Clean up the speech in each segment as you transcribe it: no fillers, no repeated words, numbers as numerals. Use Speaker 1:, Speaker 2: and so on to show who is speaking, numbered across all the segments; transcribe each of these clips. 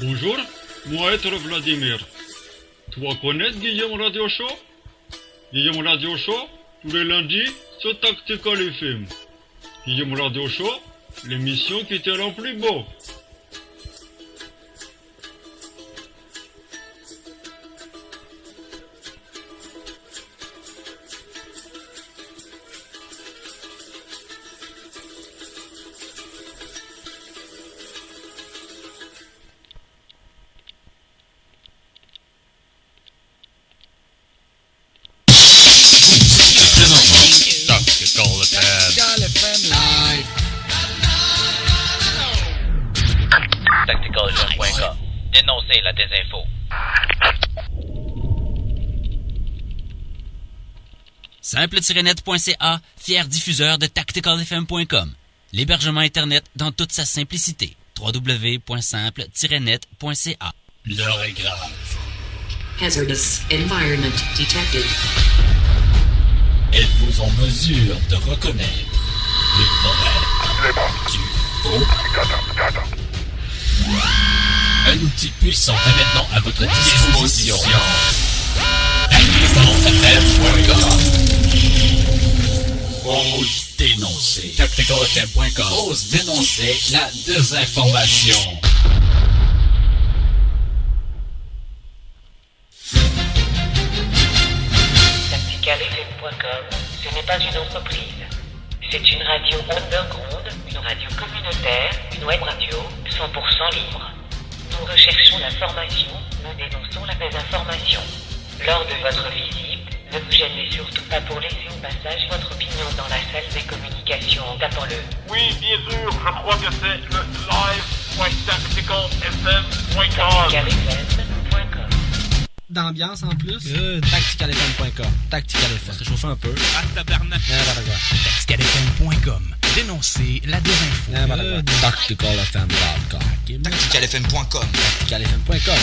Speaker 1: Bonjour, moi être Vladimir. Toi connais Guillaume Radio Show? Guillaume Radio Show, tous les lundis sur Tactical FM. Guillaume Radio Show, l'émission qui te rend plus beau.
Speaker 2: TacticalFM.com. Dénoncer la désinfo.
Speaker 3: Simple-net.ca, fier diffuseur de TacticalFM.com. L'hébergement Internet dans toute sa simplicité. www.simple-net.ca.
Speaker 4: L'heure est grave.
Speaker 5: Hazardous environment detected.
Speaker 4: Êtes-vous en mesure de reconnaître les forêts du faux? Un outil puissant est maintenant à votre disposition. TacticalFM.com. Ose dénoncer. TacticalFM.com. Ose dénoncer la désinformation.
Speaker 6: TacticalFM.com, ce n'est pas une entreprise. C'est une radio underground, une radio communautaire, une web radio 100% libre. Nous recherchons l'information, nous dénonçons la désinformation. Lors de votre visite, ne vous gênez surtout pas pour laisser au passage votre opinion dans la salle des communications en tapant le.
Speaker 7: Oui, bien sûr, je crois que c'est le live.tacticalfm.com.
Speaker 6: TacticalFM.com.
Speaker 8: D'ambiance en plus. TacticalFM.com. TacticalFM. Se chauffer un peu.
Speaker 7: Ah, tabarnak.
Speaker 3: TacticalFM.com. Dénoncer la désinfo.
Speaker 8: TacticalFM.com.
Speaker 9: TacticalFM.com.
Speaker 8: TacticalFM.com.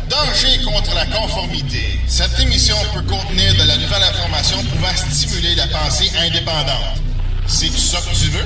Speaker 10: Danger contre la conformité. Cette émission peut contenir de la nouvelle information pouvant stimuler la pensée indépendante. C'est ça que tu veux?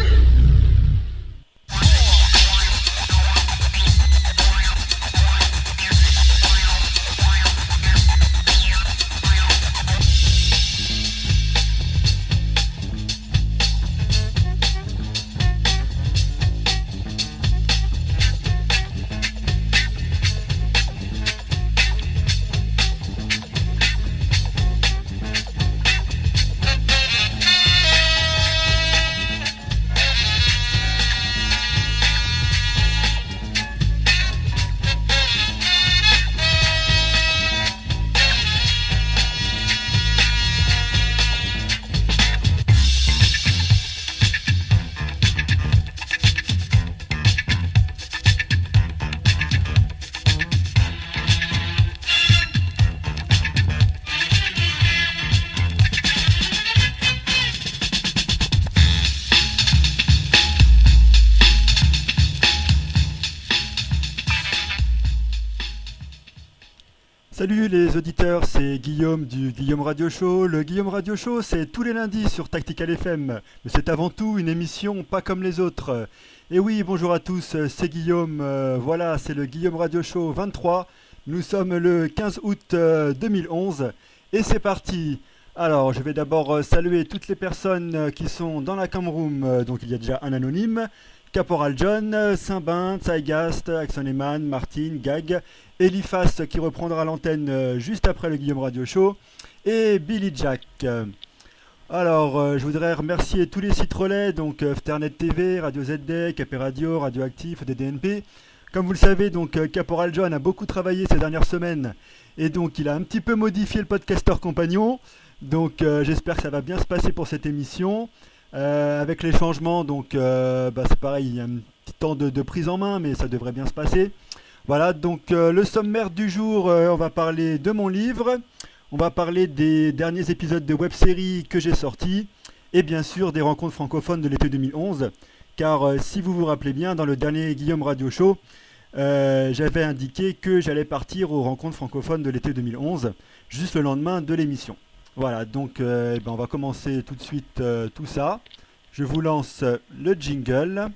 Speaker 11: Salut les auditeurs, c'est Guillaume du Guillaume Radio Show. Le Guillaume Radio Show, c'est tous les lundis sur Tactical FM. Mais c'est avant tout une émission pas comme les autres. Et oui, bonjour à tous, c'est Guillaume. Voilà, c'est le Guillaume Radio Show 23. Nous sommes le 15 août 2011. Et c'est parti. Alors, je vais d'abord saluer toutes les personnes qui sont dans la cam room. Donc, il y a déjà un anonyme. Caporal John, Saint-Bain, Saigast, Axon Eman, Martine, Gag, Eliphas qui reprendra l'antenne juste après le Guillaume Radio Show, et Billy Jack. Alors, je voudrais remercier tous les sites relais, donc Fternet TV, Radio ZD, Capé Radio, Radioactif, DDNP. Comme vous le savez, donc Caporal John a beaucoup travaillé ces dernières semaines, et donc il a un petit peu modifié le podcaster compagnon. Donc j'espère que ça va bien se passer pour cette émission. Avec les changements, donc c'est pareil, il y a un petit temps de prise en main, mais ça devrait bien se passer. Voilà, donc le sommaire du jour, on va parler de mon livre, on va parler des derniers épisodes de web-série que j'ai sortis, et bien sûr des rencontres francophones de l'été 2011, car si vous vous rappelez bien, dans le dernier Guillaume Radio Show, j'avais indiqué que j'allais partir aux rencontres francophones de l'été 2011, juste le lendemain de l'émission. Voilà, donc on va commencer tout de suite tout ça. Je vous lance le jingle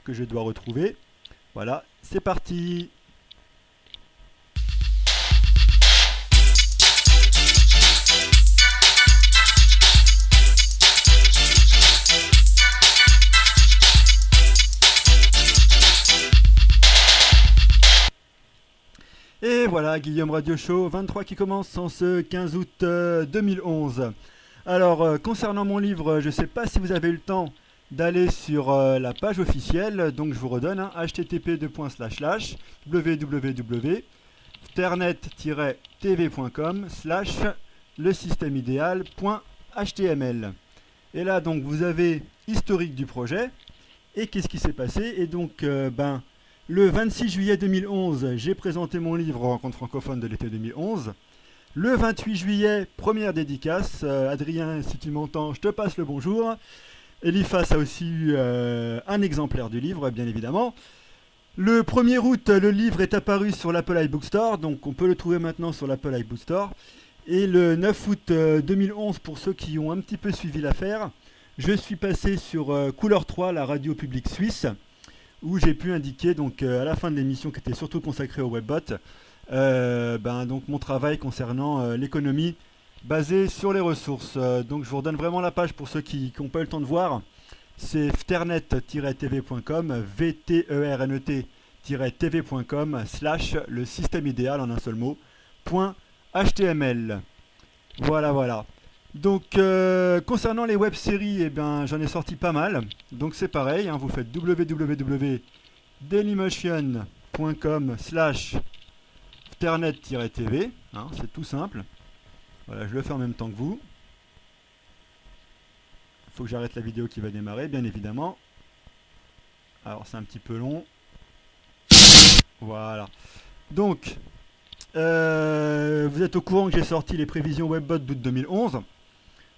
Speaker 11: que je dois retrouver. Voilà, c'est parti. Et voilà, Guillaume Radio Show 23 qui commence en ce 15 août 2011. Alors, concernant mon livre, je ne sais pas si vous avez eu le temps d'aller sur la page officielle, donc je vous redonne, http://www.ternettv.com/lesystemidéal.html. Et là, donc, vous avez historique du projet. Et qu'est-ce qui s'est passé? Et donc, le 26 juillet 2011, j'ai présenté mon livre aux rencontres francophones de l'été 2011. Le 28 juillet, première dédicace. Adrien, si tu m'entends, je te passe le bonjour. Eliphas a aussi eu un exemplaire du livre, bien évidemment. Le 1er août, le livre est apparu sur l'Apple iBook Store, donc on peut le trouver maintenant sur l'Apple iBook Store. Et le 9 août 2011, pour ceux qui ont un petit peu suivi l'affaire, je suis passé sur Couleur 3, la radio publique suisse, où j'ai pu indiquer donc à la fin de l'émission, qui était surtout consacrée au webbot, donc mon travail concernant l'économie basée sur les ressources. Donc je vous redonne vraiment la page pour ceux qui n'ont pas eu le temps de voir. C'est vternet-tv.com, vternet-tv.com / le système idéal en un seul mot, .html. Voilà. Donc concernant les web-séries, j'en ai sorti pas mal. Donc c'est pareil, vous faites www.dailymotion.com / vternet-tv, c'est tout simple. Voilà, je le fais en même temps que vous. Il faut que j'arrête la vidéo qui va démarrer, bien évidemment. Alors c'est un petit peu long. Voilà. Donc, vous êtes au courant que j'ai sorti les prévisions Webbot d'août 2011.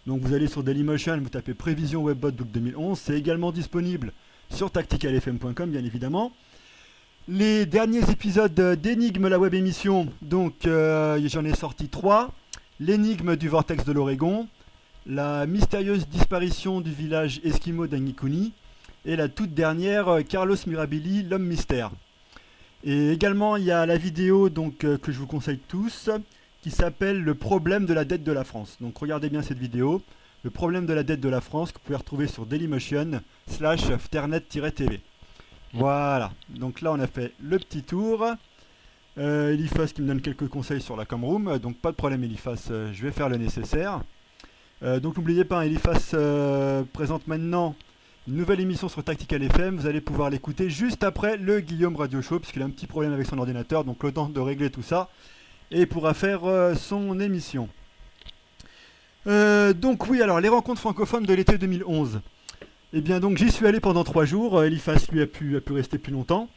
Speaker 11: Donc vous allez sur Dailymotion, vous tapez prévisions Webbot d'août 2011. C'est également disponible sur tacticalfm.com, bien évidemment. Les derniers épisodes d'Énigme, la web émission, donc j'en ai sorti 3. L'énigme du vortex de l'Oregon, la mystérieuse disparition du village esquimau d'Angikuni et la toute dernière, Carlos Mirabili, l'homme mystère. Et également, il y a la vidéo que je vous conseille tous, qui s'appelle Le problème de la dette de la France. Donc regardez bien cette vidéo, Le problème de la dette de la France, que vous pouvez retrouver sur Dailymotion / vternet-tv. Voilà, donc là on a fait le petit tour. Eliphas qui me donne quelques conseils sur la Comroom, donc pas de problème Eliphas, je vais faire le nécessaire. Donc n'oubliez pas, Eliphas présente maintenant une nouvelle émission sur Tactical FM, vous allez pouvoir l'écouter juste après le Guillaume Radio Show, puisqu'il a un petit problème avec son ordinateur, donc le temps de régler tout ça, et il pourra faire son émission. Donc oui, alors les rencontres francophones de l'été 2011. Et bien donc j'y suis allé pendant 3 jours, Eliphas lui a pu rester plus longtemps.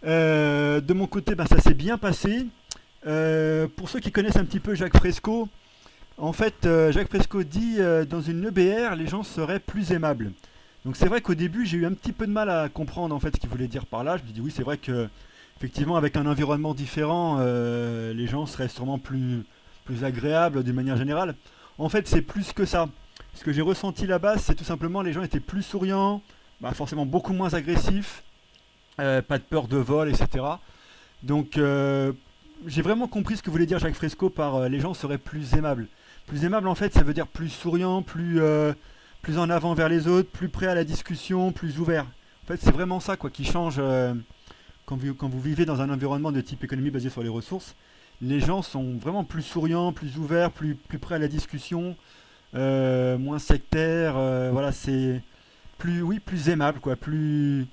Speaker 11: De mon côté, ça s'est bien passé. Pour ceux qui connaissent un petit peu Jacques Fresco, en fait, Jacques Fresco dit dans une EBR, les gens seraient plus aimables. Donc c'est vrai qu'au début, j'ai eu un petit peu de mal à comprendre en fait ce qu'il voulait dire par là. Je me dis oui, c'est vrai que effectivement, avec un environnement différent, les gens seraient sûrement plus agréables d'une manière générale. En fait, c'est plus que ça. Ce que j'ai ressenti là-bas, c'est tout simplement les gens étaient plus souriants, forcément beaucoup moins agressifs. Pas de peur de vol, etc. Donc j'ai vraiment compris ce que voulait dire Jacques Fresco par les gens seraient plus aimables. Plus aimables en fait, ça veut dire plus souriant, plus en avant vers les autres, plus prêt à la discussion, plus ouvert. En fait c'est vraiment ça qui change quand vous vivez dans un environnement de type économie basée sur les ressources. Les gens sont vraiment plus souriants, plus ouverts, plus prêts à la discussion, moins sectaires, voilà, c'est plus aimable, plus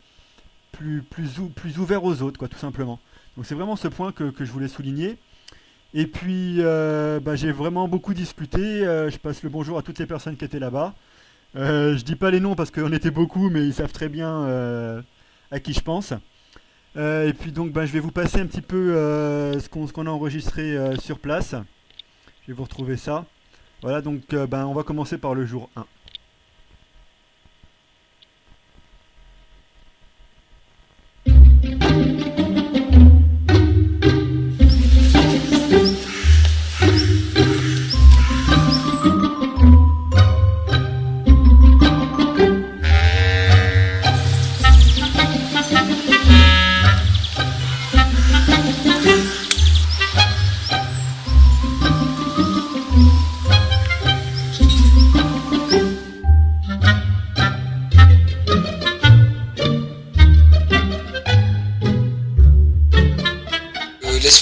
Speaker 11: ouvert aux autres, tout simplement. Donc c'est vraiment ce point que je voulais souligner. Et puis j'ai vraiment beaucoup discuté. Je passe le bonjour à toutes les personnes qui étaient là-bas. Je dis pas les noms parce qu'on était beaucoup, mais ils savent très bien à qui je pense. Et puis donc je vais vous passer un petit peu ce qu'on a enregistré sur place. Je vais vous retrouver ça. Voilà, donc on va commencer par le jour 1.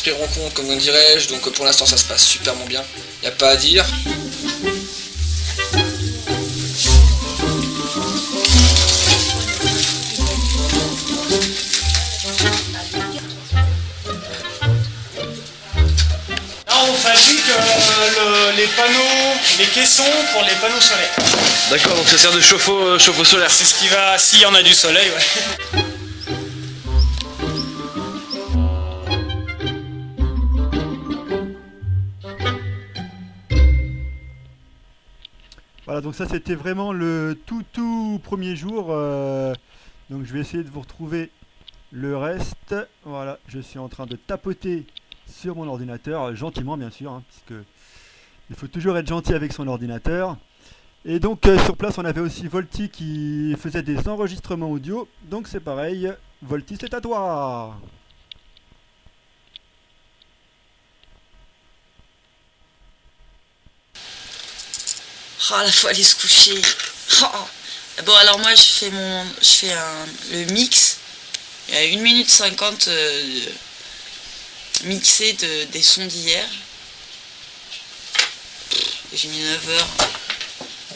Speaker 9: pré-rencontre, comme dirais-je, donc pour l'instant ça se passe superment bien, y a pas à dire.
Speaker 12: Là on fabrique les panneaux, les caissons pour les panneaux solaires.
Speaker 9: D'accord, donc ça sert de chauffe-eau solaire.
Speaker 12: C'est ce qui va, s'il y en a du soleil, ouais.
Speaker 11: Voilà, donc ça c'était vraiment le tout premier jour. Donc je vais essayer de vous retrouver le reste. Voilà, je suis en train de tapoter sur mon ordinateur, gentiment bien sûr, hein, puisque il faut toujours être gentil avec son ordinateur. Et donc sur place on avait aussi Volty qui faisait des enregistrements audio. Donc c'est pareil, Volty c'est à toi.
Speaker 13: Oh là, faut aller se coucher. Oh. Bon, alors moi je fais le mix. Il y a 1 minute 50 mixé des sons d'hier. J'ai mis 9 heures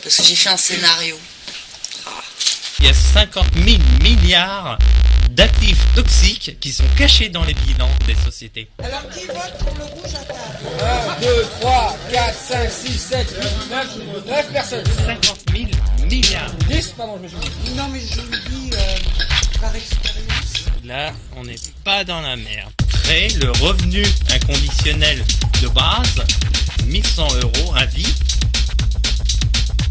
Speaker 13: parce que j'ai fait un scénario.
Speaker 14: Il y a 50 000 milliards d'actifs toxiques qui sont cachés dans les bilans des sociétés.
Speaker 15: Alors qui vote pour le rouge à table? 1, 2, 3, 4, 5, 6, 7, 8, 9 personnes.
Speaker 14: 50 000 milliards.
Speaker 15: 10, pardon, je me suis dit. Non mais je vous le dis par expérience.
Speaker 14: Là, on n'est pas dans la merde. Créer le revenu inconditionnel de base, 1100 € à vie.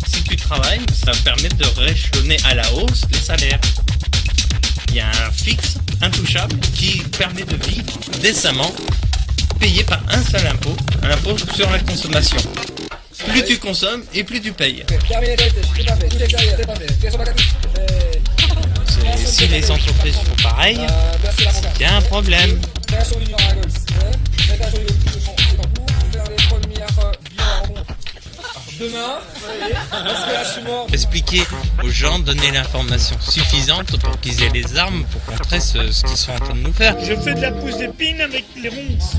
Speaker 14: Si tu travailles, ça permet de réchelonner à la hausse les salaires. Il y a un fixe intouchable qui permet de vivre décemment, payé par un seul impôt, un impôt sur la consommation. Plus tu consommes et plus tu payes. Si les entreprises font pareil, il y a un problème.
Speaker 15: Demain, parce que là je suis mort.
Speaker 14: Expliquer aux gens, donner l'information suffisante pour qu'ils aient les armes pour contrer ce qu'ils sont en train de nous faire.
Speaker 12: Je fais de la pousse d'épines avec les ronces.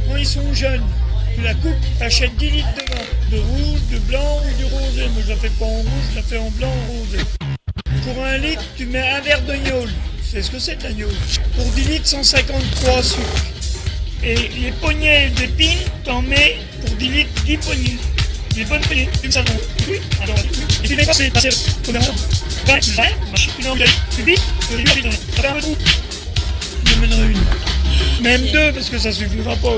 Speaker 12: Quand ils sont jeunes, tu la coupes, t'achètes 10 litres de vin. De rouge, de blanc ou du rosé. Moi je la fais pas en rouge, je la fais en blanc ou rosé. Pour 1 litre, tu mets un verre de gnôle. Tu sais ce que c'est de la gnôle? Pour 10 litres, 153 sucres. Et les poignées d'épines, t'en mets pour 10 litres, 10 poignées. Des bonnes poignées, du savon. Oui, alors, et tu les passes, c'est passé. Premièrement, une envie, tu dis, tu lui as ça fait un peu trop. Je mènerai une. Même 2, parce que ça suffira pas.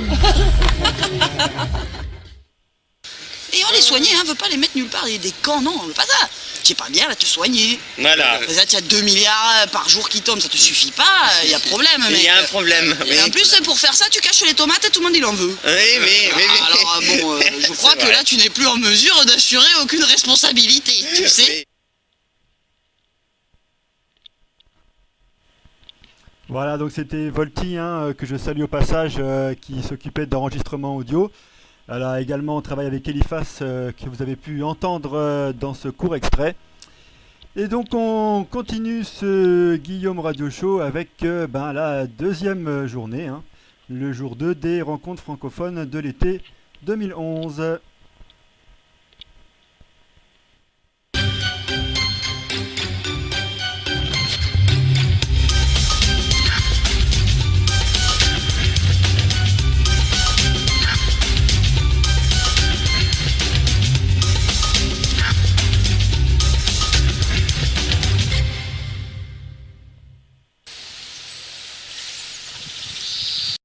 Speaker 13: Et on les soignait, hein, on veut pas les mettre nulle part, des camps, non, on veut pas ça. Tu es pas bien, là, te soigner.
Speaker 14: Voilà.
Speaker 13: Là, tu as 2 milliards par jour qui tombent, ça te suffit pas, il y a problème, mec.
Speaker 14: Il y a un problème.
Speaker 13: Et en plus, pour faire ça, tu caches les tomates et tout le monde il en veut.
Speaker 14: Oui, mais.
Speaker 13: Alors, bon, je crois que là, tu n'es plus en mesure d'assurer aucune responsabilité, tu sais.
Speaker 11: Voilà, donc c'était Volty, hein, que je salue au passage, qui s'occupait d'enregistrement audio. Elle a également travaillé avec Eliphas, que vous avez pu entendre dans ce court extrait. Et donc on continue ce Guillaume Radio Show avec la deuxième journée, hein, le jour 2 des rencontres francophones de l'été 2011.